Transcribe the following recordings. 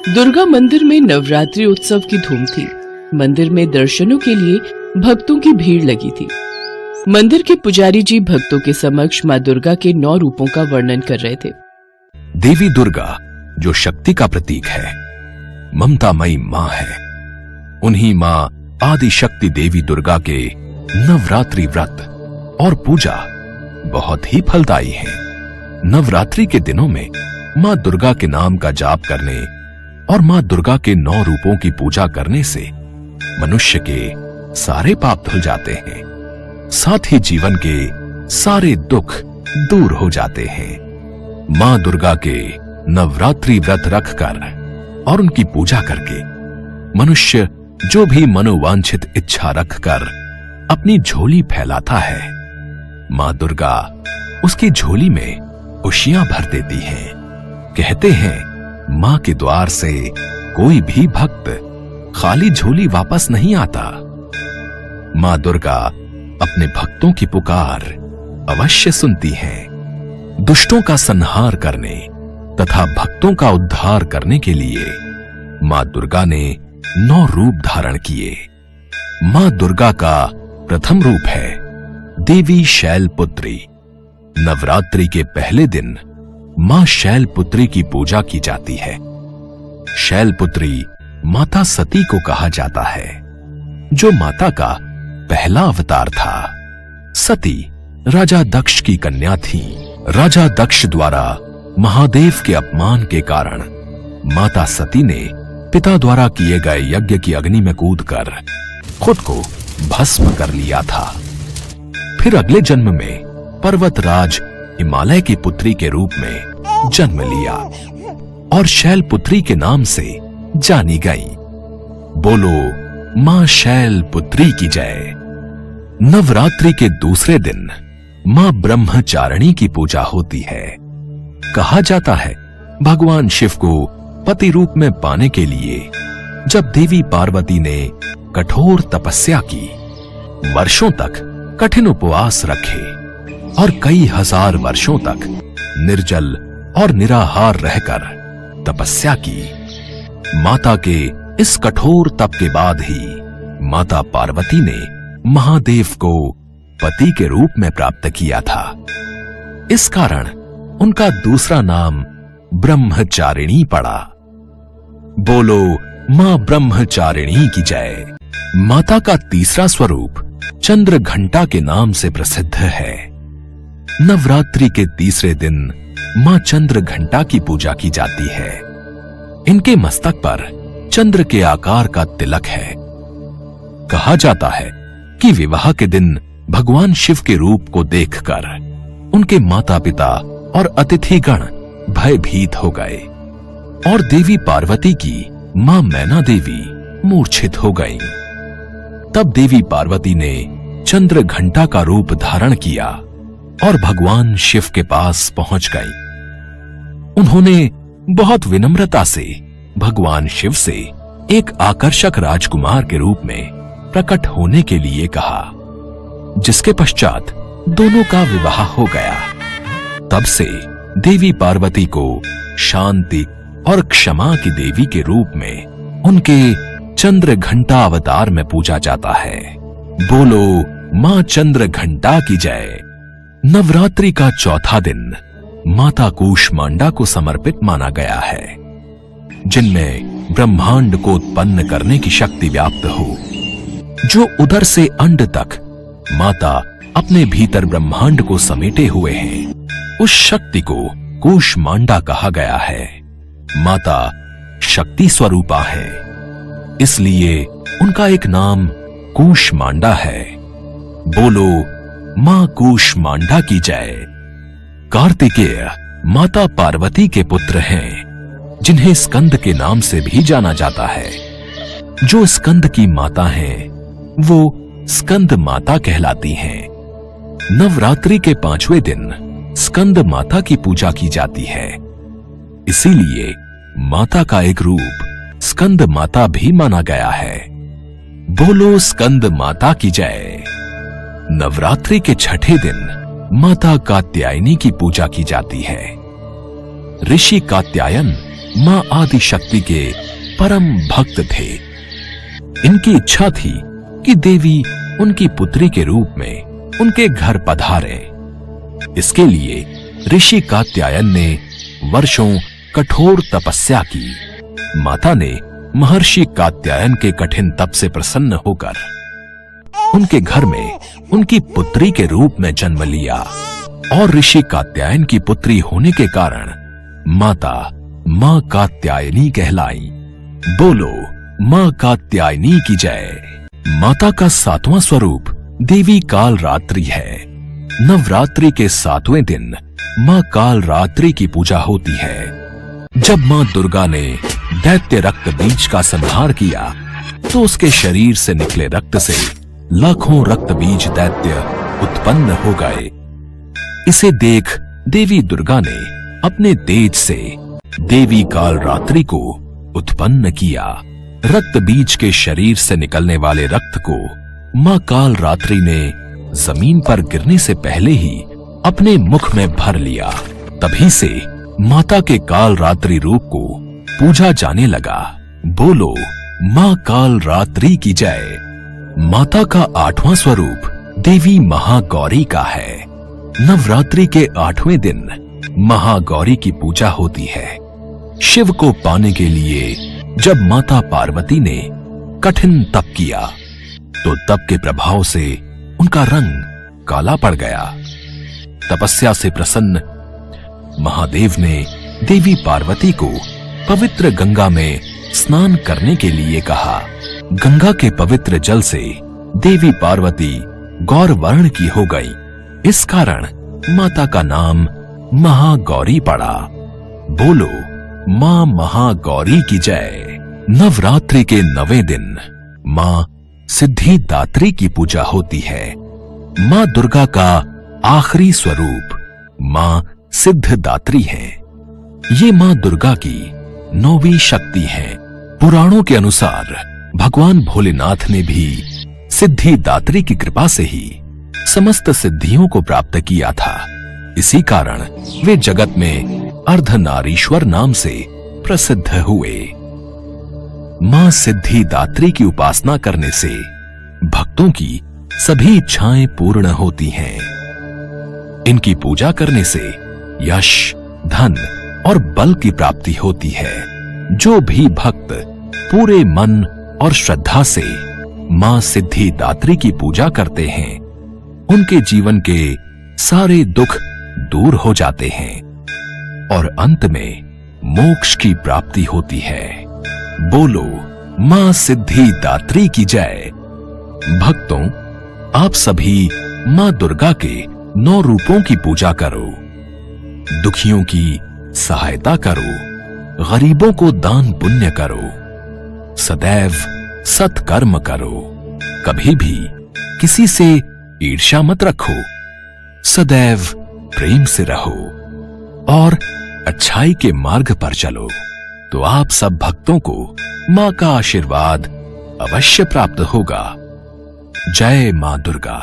दुर्गा मंदिर में नवरात्रि उत्सव की धूम थी। मंदिर में दर्शनों के लिए भक्तों की भीड़ लगी थी। मंदिर के पुजारी जी भक्तों के समक्ष मां दुर्गा के 9 रूपों का वर्णन कर रहे थे। देवी दुर्गा जो शक्ति का प्रतीक है, ममतामयी मां है। उन्हीं मां आदि शक्ति देवी दुर्गा के नवरात्रि व्रत और पूजा बहुत ही फलदायी है। नवरात्रि के दिनों में मां दुर्गा के नाम का जाप करने और मां दुर्गा के 9 रूपों की पूजा करने से मनुष्य के सारे पाप धुल जाते हैं, साथ ही जीवन के सारे दुख दूर हो जाते हैं। मां दुर्गा के नवरात्रि व्रत रखकर और उनकी पूजा करके मनुष्य जो भी मनोवांछित इच्छा रखकर अपनी झोली फैलाता है, मां दुर्गा उसकी झोली में खुशियां भर देती हैं। कहते हैं मां के द्वार से कोई भी भक्त खाली झोली वापस नहीं आता। मां दुर्गा अपने भक्तों की पुकार अवश्य सुनती हैं। दुष्टों का संहार करने तथा भक्तों का उद्धार करने के लिए मां दुर्गा ने 9 रूप धारण किए। मां दुर्गा का प्रथम रूप है देवी शैलपुत्री। नवरात्रि के पहले दिन मां शैलपुत्री की पूजा की जाती है। शैलपुत्री माता सती को कहा जाता है, जो माता का पहला अवतार था। सती राजा दक्ष की कन्या थी। राजा दक्ष द्वारा महादेव के अपमान के कारण माता सती ने पिता द्वारा किए गए यज्ञ की अग्नि में कूदकर खुद को भस्म कर लिया था। फिर अगले जन्म में पर्वतराज हिमालय की पुत्री के रूप में जन्म लिया और शैलपुत्री के नाम से जानी गई। बोलो मां शैलपुत्री की जय। नवरात्रि के दूसरे दिन मां ब्रह्मचारिणी की पूजा होती है। कहा जाता है भगवान शिव को पति रूप में पाने के लिए जब देवी पार्वती ने कठोर तपस्या की, वर्षों तक कठिन उपवास रखे और कई हजार वर्षों तक निर्जल और निराहार रहकर तपस्या की, माता के इस कठोर तप के बाद ही माता पार्वती ने महादेव को पति के रूप में प्राप्त किया था। इस कारण उनका दूसरा नाम ब्रह्मचारिणी पड़ा। बोलो मां ब्रह्मचारिणी की जय। माता का तीसरा स्वरूप चंद्र घंटा के नाम से प्रसिद्ध है। नवरात्रि के तीसरे दिन मां चंद्र घंटा की पूजा की जाती है। इनके मस्तक पर चंद्र के आकार का तिलक है। कहा जाता है कि विवाह के दिन भगवान शिव के रूप को देखकर उनके माता पिता और अतिथिगण भयभीत हो गए और देवी पार्वती की मां मैना देवी मूर्छित हो गईं। तब देवी पार्वती ने चंद्र घंटा का रूप धारण किया और भगवान शिव के पास पहुंच गई। उन्होंने बहुत विनम्रता से भगवान शिव से एक आकर्षक राजकुमार के रूप में प्रकट होने के लिए कहा, जिसके पश्चात दोनों का विवाह हो गया। तब से देवी पार्वती को शांति और क्षमा की देवी के रूप में उनके चंद्र घंटा अवतार में पूजा जाता है। बोलो मां चंद्र घंटा की जय। नवरात्रि का चौथा दिन माता कूष्मांडा को समर्पित माना गया है, जिनमें ब्रह्मांड को उत्पन्न करने की शक्ति व्याप्त हो। जो उदर से अंड तक माता अपने भीतर ब्रह्मांड को समेटे हुए हैं, उस शक्ति को कूष्मांडा कहा गया है। माता शक्ति स्वरूपा है, इसलिए उनका एक नाम कूष्मांडा है। बोलो मां कूष्मांडा की जय। कार्तिकेय माता पार्वती के पुत्र हैं, जिन्हें स्कंद के नाम से भी जाना जाता है। जो स्कंद की माता हैं, वो स्कंद माता कहलाती हैं। नवरात्रि के 5वें दिन स्कंद माता की पूजा की जाती है। इसीलिए माता का एक रूप स्कंद माता भी माना गया है। बोलो स्कंद माता की जय। नवरात्रि के 6ठे दिन माता कात्यायनी की पूजा की जाती है। ऋषि कात्यायन मां आदि शक्ति के परम भक्त थे। इनकी इच्छा थी कि देवी उनकी पुत्री के रूप में उनके घर पधारे। इसके लिए ऋषि कात्यायन ने वर्षों कठोर तपस्या की। माता ने महर्षि कात्यायन के कठिन तप से प्रसन्न होकर उनके घर में उनकी पुत्री के रूप में जन्म लिया और ऋषि कात्यायन की पुत्री होने के कारण माता मां कात्यायनी कहलाई। बोलो मां कात्यायनी की जय। माता का 7वां स्वरूप देवी काल रात्रि है। नवरात्रि के 7वें दिन मां काल रात्रि की पूजा होती है। जब मां दुर्गा ने दैत्य रक्त बीज का संहार किया तो उसके शरीर से निकले रक्त से लाखों रक्त बीज दैत्य उत्पन्न हो गए। इसे देख देवी दुर्गा ने अपने तेज से देवी काल रात्रि को उत्पन्न किया। रक्त बीज के शरीर से निकलने वाले रक्त को मां काल रात्रि ने जमीन पर गिरने से पहले ही अपने मुख में भर लिया। तभी से माता के काल रात्रि रूप को पूजा जाने लगा। बोलो मां काल रात्रि की जय। माता का 8वां स्वरूप देवी महागौरी का है। नवरात्रि के 8वें दिन महागौरी की पूजा होती है। शिव को पाने के लिए जब माता पार्वती ने कठिन तप किया तो तप के प्रभाव से उनका रंग काला पड़ गया। तपस्या से प्रसन्न महादेव ने देवी पार्वती को पवित्र गंगा में स्नान करने के लिए कहा। गंगा के पवित्र जल से देवी पार्वती गौर वर्ण की हो गई। इस कारण माता का नाम महागौरी पड़ा। बोलो मां महागौरी की जय। नवरात्रि के 9वें दिन मां सिद्धिदात्री की पूजा होती है। मां दुर्गा का आखिरी स्वरूप मां सिद्धिदात्री है। ये मां दुर्गा की 9वीं शक्ति है। पुराणों के अनुसार भगवान भोलेनाथ ने भी सिद्धिदात्री की कृपा से ही समस्त सिद्धियों को प्राप्त किया था। इसी कारण वे जगत में अर्धनारीश्वर नाम से प्रसिद्ध हुए। मां सिद्धिदात्री की उपासना करने से भक्तों की सभी इच्छाएं पूर्ण होती हैं। इनकी पूजा करने से यश, धन और बल की प्राप्ति होती है। जो भी भक्त पूरे मन और श्रद्धा से मां सिद्धिदात्री की पूजा करते हैं उनके जीवन के सारे दुख दूर हो जाते हैं और अंत में मोक्ष की प्राप्ति होती है। बोलो मां सिद्धिदात्री की जय। भक्तों, आप सभी मां दुर्गा के 9 रूपों की पूजा करो। दुखियों की सहायता करो, गरीबों को दान पुण्य करो, सदैव सत्कर्म करो, कभी भी किसी से ईर्ष्या मत रखो, सदैव प्रेम से रहो और अच्छाई के मार्ग पर चलो तो आप सब भक्तों को मां का आशीर्वाद अवश्य प्राप्त होगा। जय मां दुर्गा।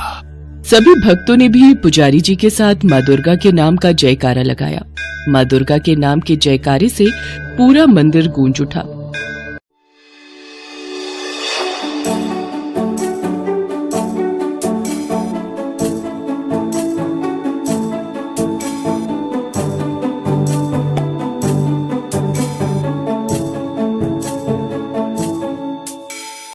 सभी भक्तों ने भी पुजारी जी के साथ मां दुर्गा के नाम का जयकारा लगाया। मां दुर्गा के नाम के जयकारे से पूरा मंदिर गूंज उठा।